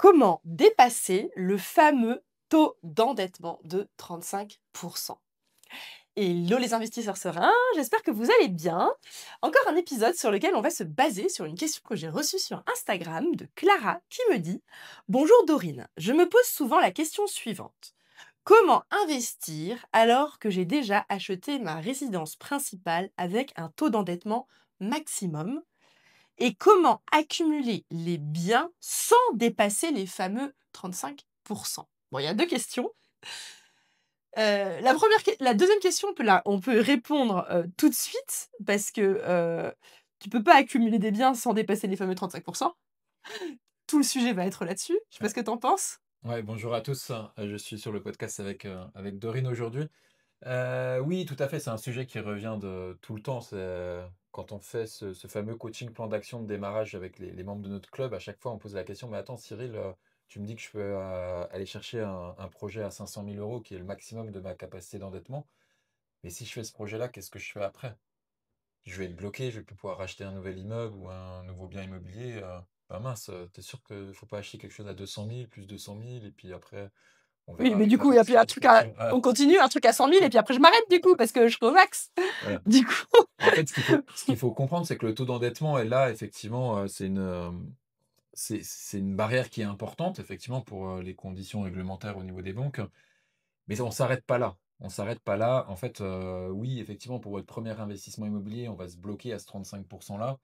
Comment dépasser le fameux taux d'endettement de 35? Hello les investisseurs sereins, j'espère que vous allez bien. Encore un épisode sur lequel on va se baser sur une question que j'ai reçue sur Instagram de Clara qui me dit: Bonjour Dorine, je me pose souvent la question suivante. Comment investir alors que j'ai déjà acheté ma résidence principale avec un taux d'endettement maximum? Et comment accumuler les biens sans dépasser les fameux 35? Bon, il y a 2 questions. La deuxième question, on peut répondre, tout de suite parce que, tu peux pas accumuler des biens sans dépasser les fameux 35. Tout le sujet va être là-dessus. Je sais pas Ouais. ce que tu en penses? Ouais, bonjour à tous. Je suis sur le podcast avec Dorine aujourd'hui. Oui, tout à fait, c'est un sujet qui revient de tout le temps. C'est quand on fait ce fameux coaching plan d'action de démarrage avec les membres de notre club, à chaque fois on pose la question, mais attends Cyril, tu me dis que je peux aller chercher un projet à 500 000 euros qui est le maximum de ma capacité d'endettement. Mais si je fais ce projet-là, qu'est-ce que je fais après? Je vais être bloqué, je vais plus pouvoir racheter un nouvel immeuble ou un nouveau bien immobilier. Bah mince, t'es sûr qu'il faut pas acheter quelque chose à 200 000, plus 200 000, et puis après, on Oui, verra mais avec du la coup, il y a plus un truc à structure. on continue, un truc à 100 000 et puis après je m'arrête du coup parce que je suis au max. Voilà. Du coup En fait, ce qu'il faut comprendre, c'est que le taux d'endettement est là, effectivement, c'est une barrière qui est importante, effectivement, pour les conditions réglementaires au niveau des banques. Mais on s'arrête pas là. On s'arrête pas là. En fait, oui, effectivement, pour votre premier investissement immobilier, on va se bloquer à ce 35% là.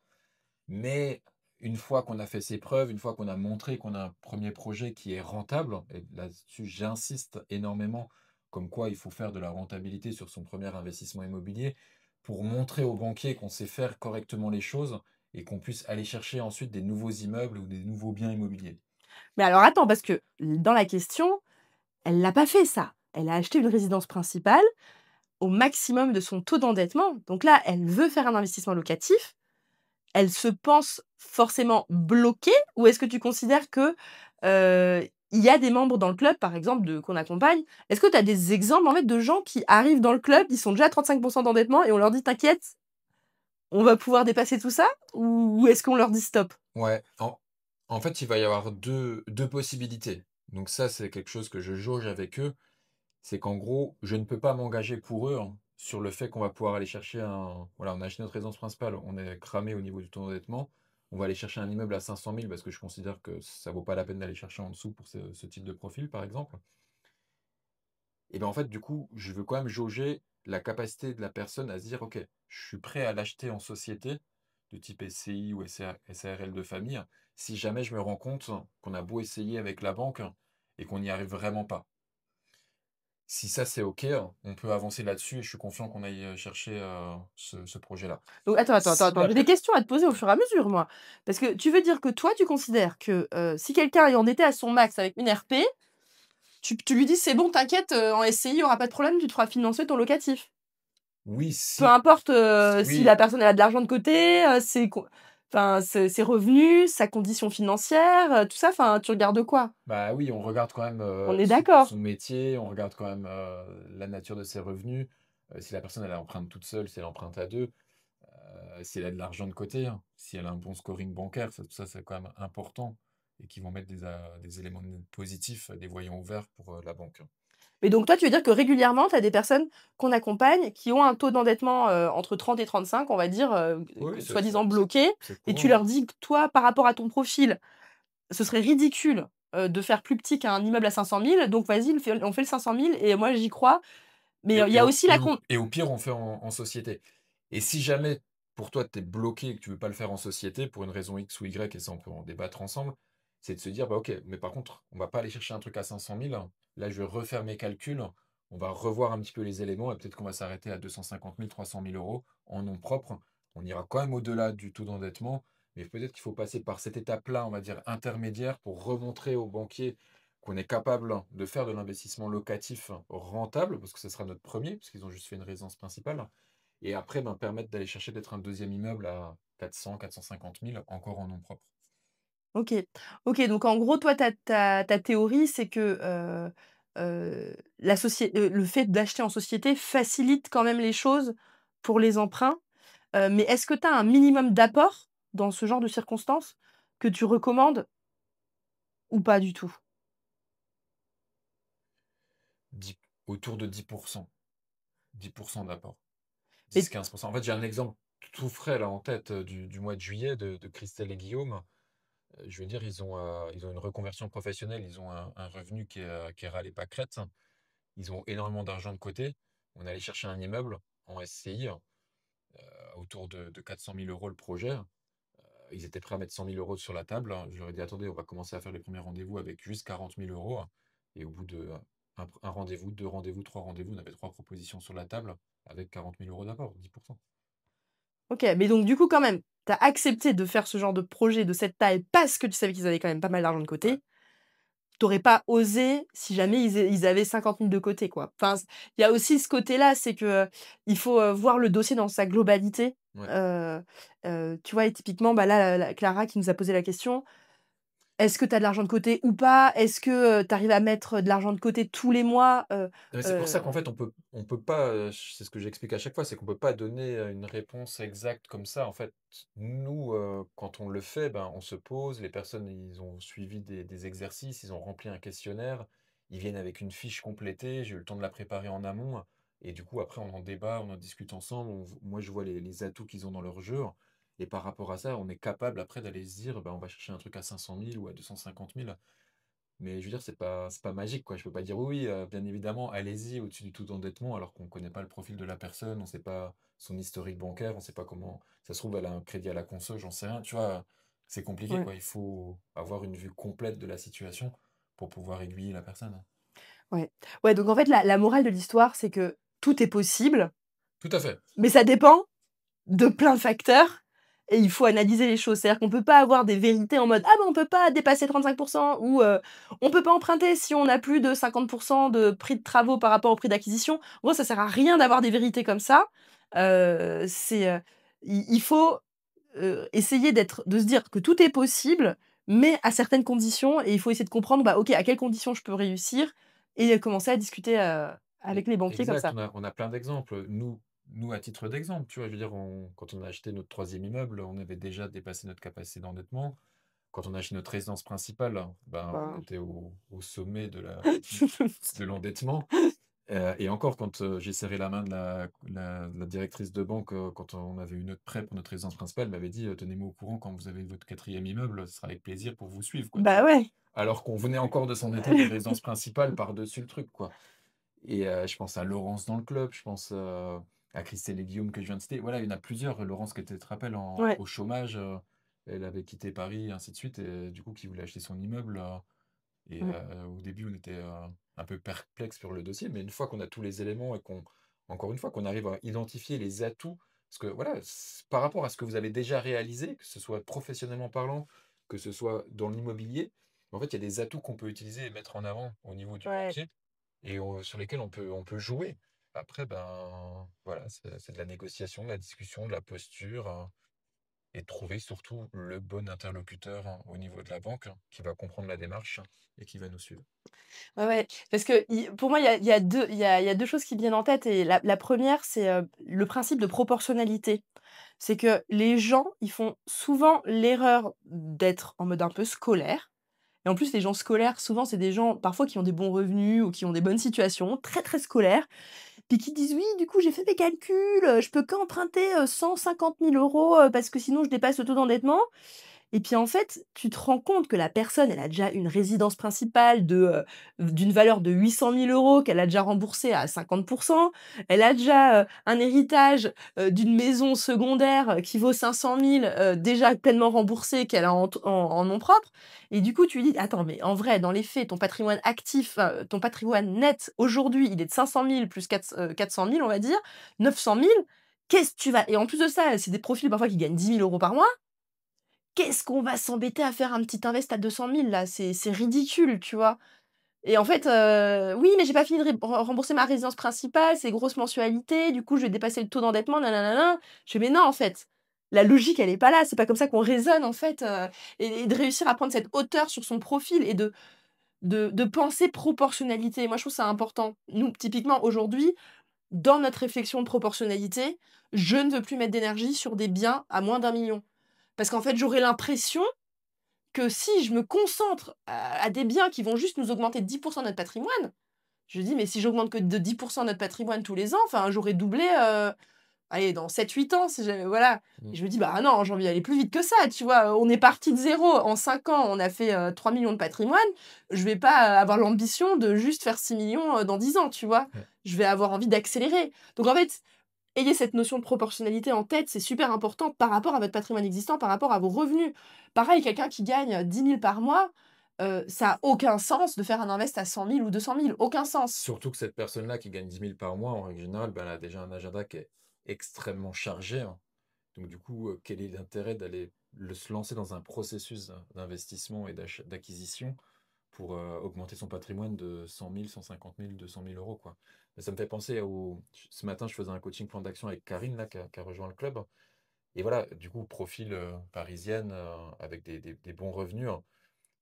Mais une fois qu'on a fait ses preuves, une fois qu'on a montré qu'on a un premier projet qui est rentable, et là-dessus j'insiste énormément, comme quoi il faut faire de la rentabilité sur son premier investissement immobilier pour montrer aux banquiers qu'on sait faire correctement les choses et qu'on puisse aller chercher ensuite des nouveaux immeubles ou des nouveaux biens immobiliers. mais alors attends, parce que dans la question, elle l'a pas fait ça. Elle a acheté une résidence principale au maximum de son taux d'endettement. Donc là, elle veut faire un investissement locatif. Elle se pense forcément bloquée, ou est-ce que tu considères que, il y a des membres dans le club, par exemple, de qu'on accompagne, est-ce que tu as des exemples, en fait, de gens qui arrivent dans le club, ils sont déjà à 35 d'endettement et on leur dit: «T'inquiète, on va pouvoir dépasser tout ça», ou est-ce qu'on leur dit: «Stop»? Ouais, en fait, il va y avoir deux possibilités. Donc ça, c'est quelque chose que je jauge avec eux. C'est qu'en gros, je ne peux pas m'engager pour eux, hein, sur le fait qu'on va pouvoir aller chercher voilà, on a acheté notre résidence principale, on est cramé au niveau du taux d'endettement. On va aller chercher un immeuble à 500 000 parce que je considère que ça vaut pas la peine d'aller chercher en dessous pour ce type de profil, par exemple. Et bien en fait, du coup, je veux quand même jauger la capacité de la personne à se dire, OK, je suis prêt à l'acheter en société, de type SCI ou SARL de famille, si jamais je me rends compte qu'on a beau essayer avec la banque et qu'on n'y arrive vraiment pas. Si ça c'est OK, on peut avancer là-dessus et je suis confiant qu'on aille, chercher, ce projet-là. Donc Si attends, la j'ai des per questions à te poser au fur et à mesure, moi. Parce que tu veux dire que toi, tu considères que, si quelqu'un est endetté à son max avec une RP, tu lui dis: «C'est bon, t'inquiète, en SCI, il y aura pas de problème, tu te feras financer ton locatif». Oui, Peu si importe, si oui, la personne elle a de l'argent de côté, ses revenus, sa condition financière, tout ça, enfin, tu regardes quoi? bah, oui, on regarde quand même, On est son d'accord. métier, on regarde quand même, la nature de ses revenus, si la personne elle emprunte toute seule, si elle emprunte à 2, si elle a de l'argent de côté, hein, si elle a un bon scoring bancaire, ça tout ça, c'est quand même important et qui vont mettre des éléments positifs, des voyants ouverts pour, la banque. Mais donc toi, tu veux dire que régulièrement, tu as des personnes qu'on accompagne qui ont un taux d'endettement, entre 30 et 35, on va dire, Oui, oui, soi-disant bloqué, c'est et tu courant, leur hein. dis que toi, par rapport à ton profil, ce serait ridicule, de faire plus petit qu'un immeuble à 500 000, donc vas-y, on fait le 500 000 et moi j'y crois. Mais, Et il y a aussi la con au pire, on fait en société. Et si jamais, pour toi, tu es bloqué et que tu veux pas le faire en société pour une raison X ou Y, et ça, on peut en débattre ensemble, c'est de se dire, bah, OK, mais par contre, on va pas aller chercher un truc à 500 000. Là, je vais refaire mes calculs. On va revoir un petit peu les éléments et peut-être qu'on va s'arrêter à 250 000, 300 000 euros en nom propre. On ira quand même au-delà du taux d'endettement, mais peut-être qu'il faut passer par cette étape-là, on va dire intermédiaire, pour remontrer aux banquiers qu'on est capable de faire de l'investissement locatif rentable, parce que ce sera notre premier, parce qu'ils ont juste fait une résidence principale, et après ben, permettre d'aller chercher peut-être un deuxième immeuble à 400, 450 000, encore en nom propre. OK. OK, donc en gros, toi, ta théorie, c'est que, le fait d'acheter en société facilite quand même les choses pour les emprunts, mais est-ce que tu as un minimum d'apport dans ce genre de circonstances que tu recommandes? ou pas du tout? 10 autour de 10%. 10% d'apport. Mais 10-15%. En fait, j'ai un exemple tout frais là en tête du mois de juillet de Christelle et Guillaume. Je veux dire, ils ont une reconversion professionnelle, ils ont un revenu qui est râlé pâquerette. Ils ont énormément d'argent de côté. On est allé chercher un immeuble en SCI autour de 400 000 euros le projet. Ils étaient prêts à mettre 100 000 euros sur la table. Je leur ai dit, attendez, on va commencer à faire les premiers rendez-vous avec juste 40 000 euros. Et au bout de un rendez-vous, deux rendez-vous, trois rendez-vous, on avait trois propositions sur la table avec 40 000 euros d'apport, 10%. OK, mais donc du coup, quand même, tu as accepté de faire ce genre de projet de cette taille parce que tu savais qu'ils avaient quand même pas mal d'argent de Ouais, côté. Tu pas osé si jamais ils avaient 50 000 de côté, quoi. Enfin, il y a aussi ce côté-là, c'est que, il faut, voir le dossier dans sa globalité. ouais. Heu Tu vois? Et typiquement, bah, là, la Clara qui nous a posé la question: «Est-ce que tu as de l'argent de côté ou pas? Est-ce que, tu arrives à mettre de l'argent de côté tous les mois?» C'est pour heu, ça qu'en fait, on peut pas, c'est ce que j'explique à chaque fois, c'est qu'on peut pas donner, une réponse exacte comme ça. En fait, nous, quand on le fait, ben, on se pose, les personnes, ils ont suivi des exercices, ils ont rempli un questionnaire, ils viennent avec une fiche complétée, j'ai eu le temps de la préparer en amont et du coup, après, on en débat, on en discute ensemble, moi, je vois les atouts qu'ils ont dans leur jeu et par rapport à ça, on est capable après d'aller se dire: «Ben, on va chercher un truc à 500 000 ou à 250 000». Mais je veux dire, c'est pas magique, quoi. Je peux pas dire: «Oui, oui, bien évidemment, allez-y au-dessus du taux d'endettement», alors qu'on connaît pas le profil de la personne, on sait pas son historique bancaire, on sait pas comment ça se trouve, elle a un crédit à la conso, j'en sais rien, tu vois? C'est compliqué, ouais, quoi. Il faut avoir une vue complète de la situation pour pouvoir aiguiller la personne. ouais. Ouais, donc en fait, la morale de l'histoire, c'est que tout est possible, Tout à fait. mais ça dépend de plein de facteurs et il faut analyser les choses. C'est-à-dire qu'on peut pas avoir des vérités en mode: «Ah bah, on peut pas dépasser 35 ou on peut pas emprunter si on a plus de 50 de prix de travaux par rapport au prix d'acquisition». En gros, ça sert à rien d'avoir des vérités comme ça. Il faut, essayer de se dire que tout est possible, mais à certaines conditions et il faut essayer de comprendre, bah, OK, à quelles conditions je peux réussir et commencer à discuter, avec les banquiers comme Exact, ça. on a plein d'exemples. Nous, à titre d'exemple, tu vois? Je veux dire, quand on a acheté notre troisième immeuble, on avait déjà dépassé notre capacité d'endettement. Quand on a acheté notre résidence principale, ben, on Enfin était au sommet de l'endettement. Et encore, quand j'ai serré la main de la directrice de banque, quand on avait eu notre prêt pour notre résidence principale, elle m'avait dit: «Tenez-moi au courant quand vous avez votre quatrième immeuble, ce sera avec plaisir pour vous suivre», quoi, tu bah, vois? ouais. Alors qu'on venait encore de s'endetter d'une résidence principale par-dessus le truc, quoi. Et je pense à Laurence dans le club, je pense, à Christelle et Guillaume que je viens de citer. Voilà, il y en a plusieurs. Laurence qui était, tu te rappelles, Ouais. au chômage, elle avait quitté Paris, ainsi de suite, et du coup, qui voulait acheter son immeuble. Et Mmh. au début, on était un peu perplexe sur le dossier, mais une fois qu'on a tous les éléments et encore une fois, qu'on arrive à identifier les atouts, parce que voilà, par rapport à ce que vous avez déjà réalisé, que ce soit professionnellement parlant, que ce soit dans l'immobilier, en fait, il y a des atouts qu'on peut utiliser et mettre en avant au niveau du Ouais. banquier et sur lesquels on peut jouer. Après, ben voilà, c'est de la négociation, de la discussion, de la posture, et trouver surtout le bon interlocuteur au niveau de la banque qui va comprendre la démarche et qui va nous suivre. Ouais, ouais, parce que pour moi, il y a 2 il y a 2 choses qui me viennent en tête et la 1re, c'est, le principe de proportionnalité. C'est que les gens, ils font souvent l'erreur d'être en mode un peu scolaire et en plus, les gens scolaires, souvent, c'est des gens parfois qui ont des bons revenus ou qui ont des bonnes situations, très, très scolaires, puis qui disent: «Oui, du coup, j'ai fait mes calculs, je peux qu'emprunter, 150 000 € parce que sinon je dépasse le taux d'endettement». Et puis en fait, tu te rends compte que la personne, elle a déjà une résidence principale d'une valeur de 800 000 € qu'elle a déjà remboursée à 50. Elle a déjà, un héritage, d'une maison secondaire, qui vaut 500 000, déjà pleinement remboursé, qu'elle a en nom propre. Et du coup, tu lui dis: «Attends, mais en vrai, dans les faits, ton patrimoine actif, ton patrimoine net, aujourd'hui, il est de 500 000 plus 400 000, on va dire, 900 000. Qu'est-ce que tu vas» et en plus de ça, c'est des profils parfois qui gagnent 10 000 € par mois. Qu'est-ce qu'on va s'embêter à faire un petit invest à 200 000 là? C'est ridicule, tu vois? Et en fait, «Oui, mais j'ai pas fini de rembourser ma résidence principale, c'est grosse mensualité, du coup, je vais dépasser le taux d'endettement, nin nin nin nin». Je fais: «Mais non, en fait, la logique, elle est pas là, c'est pas comme ça qu'on raisonne, en fait», et de réussir à prendre cette hauteur sur son profil et de penser proportionnalité. Moi, je trouve ça important. Nous, typiquement, aujourd'hui, dans notre réflexion de proportionnalité, je ne veux plus mettre d'énergie sur des biens à moins d'1 million. Parce qu'en fait, j'aurais l'impression que si je me concentre à des biens qui vont juste nous augmenter de 10 de notre patrimoine, je dis: «Mais si j'augmente que de 10 notre patrimoine tous les ans, enfin, j'aurais doublé, allez, dans 7 8 ans, si j'ai voilà». Mmh. Et je me dis: «Bah non, j'ai envie d'aller plus vite que ça», tu vois? On est parti de zéro. En 5 ans, on a fait, 3 000 de patrimoine. Je vais pas, avoir l'ambition de juste faire 6 millions dans 10 ans, tu vois? Ouais. Je vais avoir envie d'accélérer. Donc en fait, ayez cette notion de proportionnalité en tête, c'est super important par rapport à votre patrimoine existant, par rapport à vos revenus. Pareil, quelqu'un qui gagne 10 000 par mois, ça a aucun sens de faire un invest à 100 000 ou 200 000, aucun sens. Surtout que cette personne-là qui gagne 10 000 par mois, en règle générale, bah, elle a déjà un agenda qui est extrêmement chargé, hein. Donc du coup, quel est l'intérêt d'aller se lancer dans un processus d'investissement et d'acquisition pour augmenter son patrimoine de 100 000, 150 000, 200 000 euros, quoi. Mais ça me fait penser ce matin, je faisais un coaching plan d'action avec Karine, là, qui a rejoint le club. Et voilà, du coup, profil parisienne, avec des bons revenus, hein.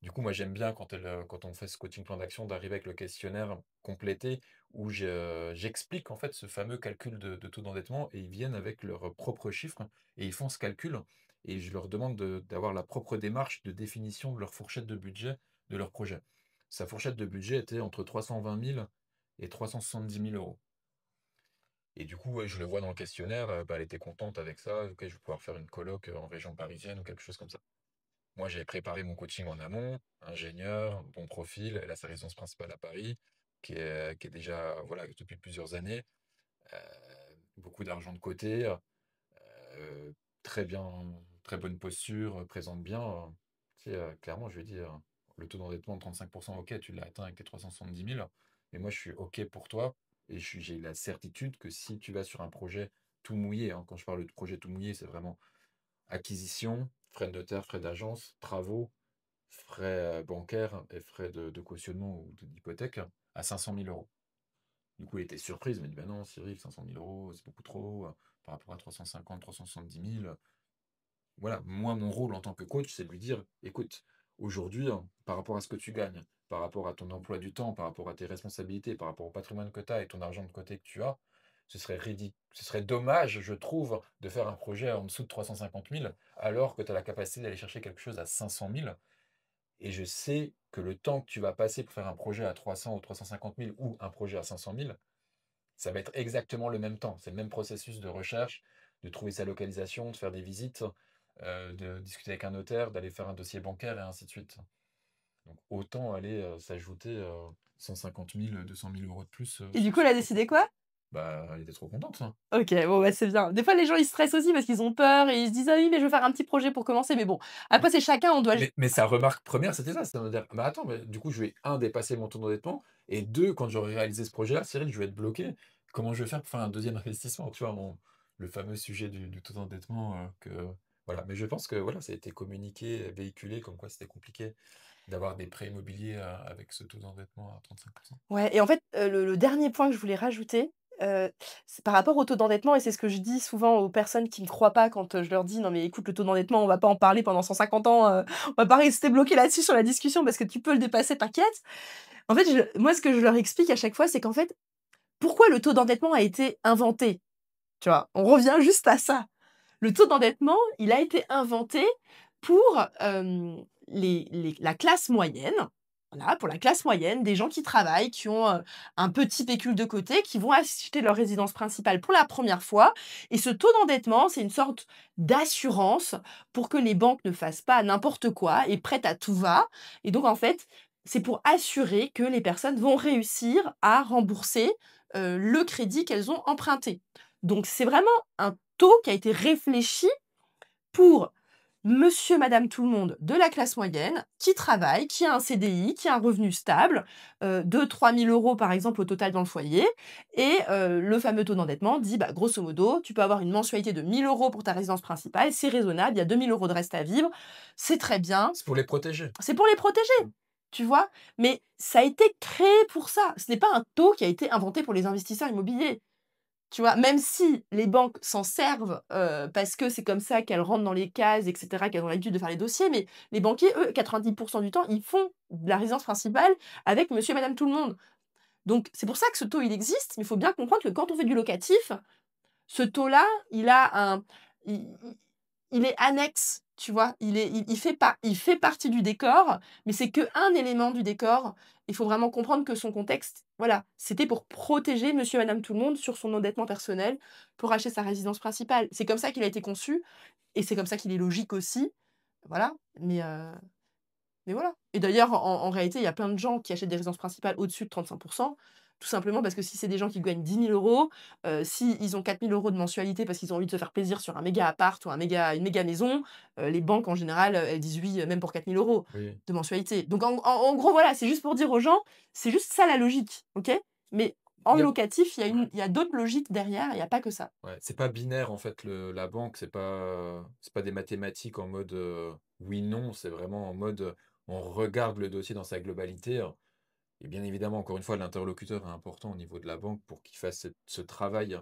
Du coup, moi, j'aime bien quand on fait ce coaching plan d'action, d'arriver avec le questionnaire complété où j'explique en fait ce fameux calcul de taux d'endettement et ils viennent avec leurs propres chiffres et ils font ce calcul et je leur demande d'avoir la propre démarche de définition de leur fourchette de budget de leur projet. Sa fourchette de budget était entre 320 000 et 370 000 euros. Et du coup, ouais, je le vois dans le questionnaire, bah, elle était contente avec ça. Ok, je vais pouvoir faire une coloc en région parisienne ou quelque chose comme ça. Moi, j'ai préparé mon coaching en amont, ingénieur, bon profil, elle a sa résidence principale à Paris, qui est déjà voilà, depuis plusieurs années, euh, beaucoup d'argent de côté, très bien, très bonne posture, présente bien. Tu sais, clairement, je lui ai dit, le taux d'endettement de 35%, ok, tu l'as atteint avec tes 370 000, mais moi, je suis ok pour toi, et j'ai la certitude que si tu vas sur un projet tout mouillé, hein, quand je parle de projet tout mouillé, c'est vraiment acquisition, frais de notaire, frais d'agence, travaux, frais bancaires et frais de cautionnement ou d'hypothèque à 500 000 euros. Du coup, il était surpris, il m'a dit: «Ben non, Cyril, 500 000 euros, c'est beaucoup trop par rapport à 350, 370 000. Voilà, moi, mon rôle en tant que coach, c'est de lui dire: écoute, aujourd'hui, hein, par rapport à ce que tu gagnes, par rapport à ton emploi du temps, par rapport à tes responsabilités, par rapport au patrimoine que tu as et ton argent de côté que tu as, ce serait dommage, je trouve, de faire un projet en dessous de 350 000 alors que tu as la capacité d'aller chercher quelque chose à 500 000. Et je sais que le temps que tu vas passer pour faire un projet à 300 ou 350 000 ou un projet à 500 000, ça va être exactement le même temps. C'est le même processus de recherche, de trouver sa localisation, de faire des visites, de discuter avec un notaire, d'aller faire un dossier bancaire et ainsi de suite. Donc autant aller s'ajouter 150 000, 200 000 euros de plus Et du sur coup, elle ce a projet. décidé quoi? Bah, elle était trop contente, hein. OK, bon, bah, c'est bien. Des fois, les gens, ils stressent aussi parce qu'ils ont peur et ils se disent: «Ah oui, mais je veux faire un petit projet pour commencer», mais bon, après, c'est chacun, on doit Mais sa remarque première, c'était ça, c'est de me dire: «Mais attends, mais du coup, je vais, un dépasser mon taux d'endettement et 2 quand j'aurai réalisé ce projet-là, Cyril, je vais être bloqué. Comment je vais faire pour faire un deuxième investissement?» Tu vois? Le fameux sujet du taux d'endettement, voilà. Mais je pense que, voilà, ça a été communiqué, véhiculé comme quoi c'était compliqué d'avoir des prêts immobiliers, avec ce taux d'endettement à 35. Ouais. Et en fait, le dernier point que je voulais rajouter, c'est par rapport au taux d'endettement et c'est ce que je dis souvent aux personnes qui ne croient pas quand, je leur dis: «Non mais écoute, le taux d'endettement, on va pas en parler pendant 150 ans, on va pas rester bloqué là-dessus sur la discussion parce que tu peux le dépasser, t'inquiète». En fait, moi, ce que je leur explique à chaque fois, c'est qu'en fait, pourquoi le taux d'endettement a été inventé? Tu vois? On revient juste à ça. Le taux d'endettement, il a été inventé pour, la classe moyenne, voilà, pour la classe moyenne, des gens qui travaillent, qui ont, un petit pécule de côté, qui vont acheter leur résidence principale pour la première fois et ce taux d'endettement, c'est une sorte d'assurance pour que les banques ne fassent pas n'importe quoi et prêtent à tout va et donc en fait, c'est pour assurer que les personnes vont réussir à rembourser, le crédit qu'elles ont emprunté. Donc c'est vraiment un taux qui a été réfléchi pour monsieur, madame, tout le monde de la classe moyenne qui travaille, qui a un CDI, qui a un revenu stable, 2 000 à 3 000 € par exemple au total dans le foyer et le fameux taux d'endettement dit, bah, grosso modo, tu peux avoir une mensualité de 1 000 € pour ta résidence principale, c'est raisonnable, il y a 2 000 € de reste à vivre, c'est très bien, C'est pour les protéger. c'est pour les protéger, Mmh. tu vois? Mais ça a été créé pour ça. Ce n'est pas un taux qui a été inventé pour les investisseurs immobiliers. Tu vois? Même si les banques s'en servent, parce que c'est comme ça qu'elles rentrent dans les cases et cetera, qu'elles ont l'habitude de faire les dossiers, mais les banquiers, eux, 90 du temps, ils font de la résidence principale avec monsieur et madame tout le monde. Donc c'est pour ça que ce taux, il existe, mais il faut bien comprendre que quand on fait du locatif, ce taux-là, il a un il il est annexe, tu vois? Il fait partie du décor, mais c'est qu'un élément du décor. Il faut vraiment comprendre que son contexte, voilà, c'était pour protéger monsieur et madame tout le monde sur son endettement personnel pour acheter sa résidence principale. C'est comme ça qu'il a été conçu et c'est comme ça qu'il est logique aussi, voilà, mais voilà. Et d'ailleurs, en réalité, il y a plein de gens qui achètent des résidences principales au-dessus de 35, tout simplement parce que si c'est des gens qui gagnent 10 000 €, s'ils ont 4 000 € de mensualité parce qu'ils ont envie de se faire plaisir sur un méga appart ou une méga maison, les banques en général, elles disent oui, même pour 4 000 € Oui, de mensualité. Donc en gros, voilà, c'est juste pour dire aux gens, c'est juste ça la logique, OK? Mais en il y a locatif, ouais, il y a d'autres logiques derrière, il y a pas que ça. ouais, c'est pas binaire en fait la banque, c'est pas des mathématiques en mode, oui, non, c'est vraiment en mode, on regarde le dossier dans sa globalité. Et bien évidemment, encore une fois, l'interlocuteur est important au niveau de la banque pour qu'il fasse ce travail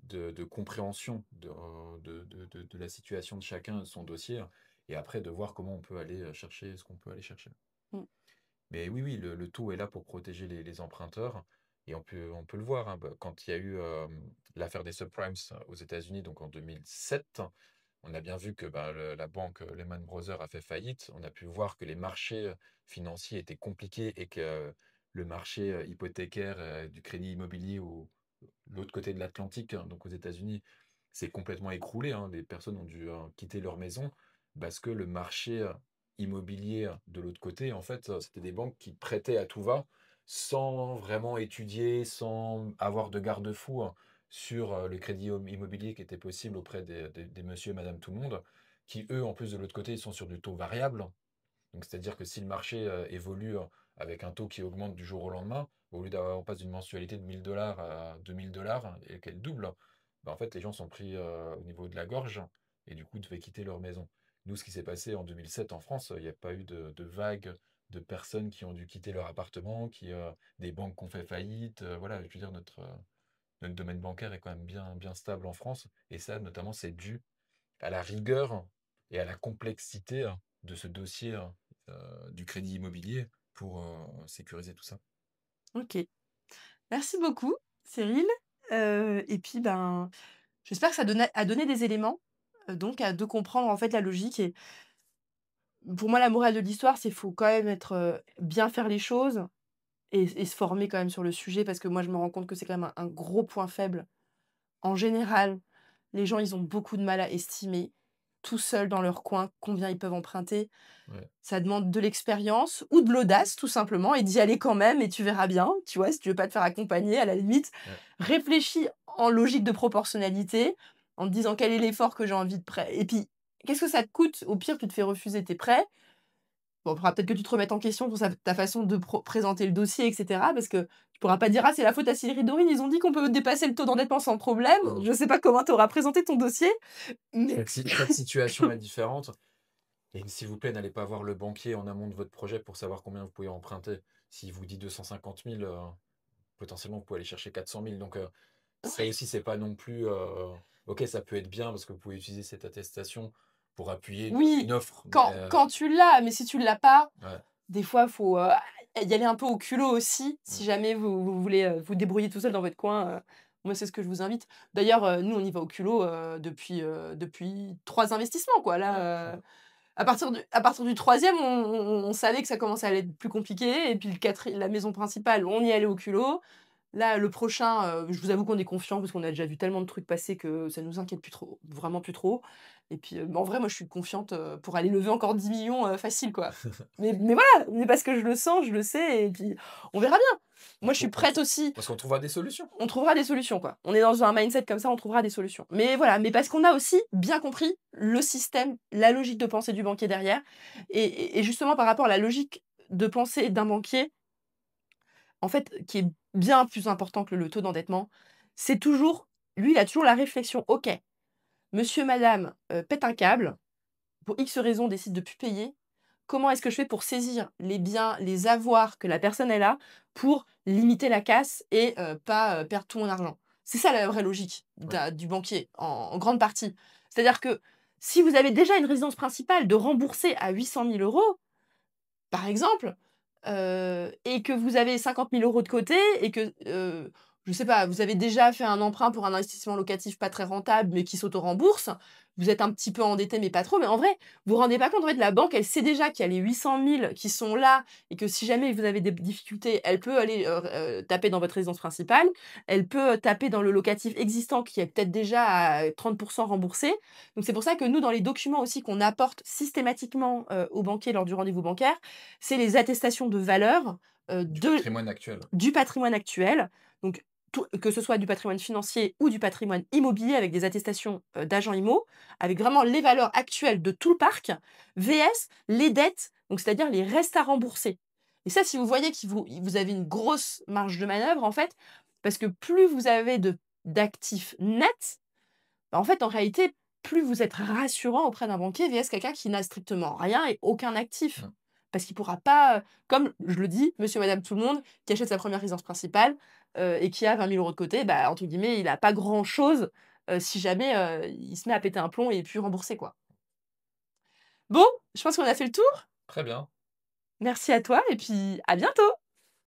de compréhension de la situation de chacun, de son dossier, et après de voir comment on peut aller chercher ce qu'on peut aller chercher. Mmh. Mais oui, oui, le taux est là pour protéger les emprunteurs, et on peut le voir, hein, quand il y a eu l'affaire des subprimes aux États-Unis, donc en 2007, on a bien vu que la banque Lehman Brothers a fait faillite. On a pu voir que les marchés financiers étaient compliqués et que le marché hypothécaire du crédit immobilier l'autre côté de l'Atlantique, hein, donc aux États-Unis, s'est complètement écroulé, hein. Les personnes ont dû quitter leur maison parce que le marché immobilier de l'autre côté, en fait, c'était des banques qui prêtaient à tout va sans vraiment étudier, sans avoir de garde-fou, hein, sur le crédit immobilier qui était possible auprès des monsieur et madame tout le monde, qui eux, en plus de l'autre côté, ils sont sur du taux variable. Donc, c'est-à-dire que si le marché évolue avec un taux qui augmente du jour au lendemain, au lieu d'avoir, on passe d'une mensualité de 1 000 $ à 2 000 $ et qu'elle double, bah, en fait, les gens sont pris au niveau de la gorge et du coup, devaient quitter leur maison. Nous, ce qui s'est passé en 2007 en France, il n'y a pas eu de vague de personnes qui ont dû quitter leur appartement, des banques qui ont fait faillite. Voilà, je veux dire, notre domaine bancaire est quand même bien, bien stable en France. Et ça, notamment, c'est dû à la rigueur et à la complexité de ce dossier du crédit immobilier pour sécuriser tout ça. OK. Merci beaucoup, Cyril, et puis, ben, j'espère que ça a donné des éléments, donc à de comprendre, en fait, la logique et pour moi, la morale de l'histoire, c'est faut quand même être, bien faire les choses et se former quand même sur le sujet parce que moi, je me rends compte que c'est quand même un gros point faible. En général, les gens, ils ont beaucoup de mal à estimer, tout seuls dans leur coin, combien ils peuvent emprunter. Ouais, Ça demande de l'expérience ou de l'audace, tout simplement, et d'y aller quand même et tu verras bien, tu vois? Si tu veux pas te faire accompagner, à la limite, ouais. réfléchis en logique de proportionnalité, en te disant: «Quel est l'effort que j'ai envie de prêt et puis qu'est-ce que ça te coûte? Au pire, tu te fais refuser tes prêts». Bon, il faudra peut-être que tu te remettes en question sur ta façon de présenter le dossier, et cetera, parce que tu pourras pas dire: «Ah, c'est la faute à Cyril Dorine, ils ont dit qu'on peut dépasser le taux d'endettement sans problème». Non. Je sais pas comment tu auras présenté ton dossier, mais Chaque situation est différente. Et s'il vous plaît, n'allez pas voir le banquier en amont de votre projet pour savoir combien vous pouvez emprunter. S'il vous dit 250 000, potentiellement, vous pouvez aller chercher 400 000. Donc, ça ouais. aussi, c'est pas non plus. Ok, ça peut être bien parce que vous pouvez utiliser cette attestation pour appuyer une Oui, offre. Mais quand tu l'as, mais si tu l'as pas, ouais, des fois, faut, y aller un peu au culot aussi, si mm, jamais vous voulez, vous débrouiller tout seul dans votre coin, moi, c'est ce que je vous invite. D'ailleurs, nous, on y va au culot, depuis 3 investissements, quoi. ouais, Là, à partir du troisième, on savait que ça commençait à être plus compliqué et puis la maison principale, on y allait au culot. Là, le prochain, je vous avoue qu'on est confiant parce qu'on a déjà vu tellement de trucs passer que ça nous inquiète plus trop, vraiment plus trop et puis, en vrai, moi, je suis confiante, pour aller lever encore 10 millions facile, quoi. Mais voilà, mais parce que je le sens, je le sais et puis on verra bien. Moi, je suis prête aussi. parce qu'on trouvera des solutions. On trouvera des solutions, quoi. On est dans un mindset comme ça, on trouvera des solutions. Mais voilà, mais parce qu'on a aussi bien compris le système, la logique de pensée du banquier derrière et justement par rapport à la logique de pensée d'un banquier, en fait, qui est bien plus important que le taux d'endettement, c'est toujours lui, il a toujours la réflexion: «OK, monsieur, madame, pète un câble, pour X raison décide de plus payer. Comment est-ce que je fais pour saisir les biens, les avoirs que la personne elle a, pour limiter la casse et pas, perdre tout mon argent?» C'est ça la vraie logique Ouais. du banquier, en grande partie. C'est-à-dire que si vous avez déjà une résidence principale de rembourser à 800 000 €, par exemple, et que vous avez 50 000 € de côté et que, je sais pas, vous avez déjà fait un emprunt pour un investissement locatif pas très rentable, mais qui s'auto-rembourse. Vous êtes un petit peu endetté, mais pas trop. Mais en vrai, vous vous rendez pas compte, en fait, la banque, elle sait déjà qu'il y a les 800 000 qui sont là et que si jamais vous avez des difficultés, elle peut aller taper dans votre résidence principale. Elle peut taper dans le locatif existant qui est peut-être déjà à 30% remboursé. Donc c'est pour ça que nous, dans les documents aussi qu'on apporte systématiquement aux banquiers lors du rendez-vous bancaire, c'est les attestations de valeur Du patrimoine actuel. du patrimoine actuel. Donc que ce soit du patrimoine financier ou du patrimoine immobilier avec des attestations, d'agents IMO, avec vraiment les valeurs actuelles de tout le parc, VS les dettes, donc c'est-à-dire les restes à rembourser. Et ça, si vous voyez que vous avez une grosse marge de manœuvre, en fait, parce que plus vous avez d'actifs nets, bah, en fait, en réalité, plus vous êtes rassurant auprès d'un banquier VS quelqu'un qui n'a strictement rien et aucun actif. Mmh. Parce qu'il pourra pas, comme je le dis, monsieur, madame, tout le monde, qui achète sa première résidence principale, et qui a 20 000 € de côté, bah, entre guillemets, il a pas grand-chose, si jamais, il se met à péter un plomb et puis rembourser, quoi. Bon, je pense qu'on a fait le tour. Très bien. Merci à toi et puis à bientôt!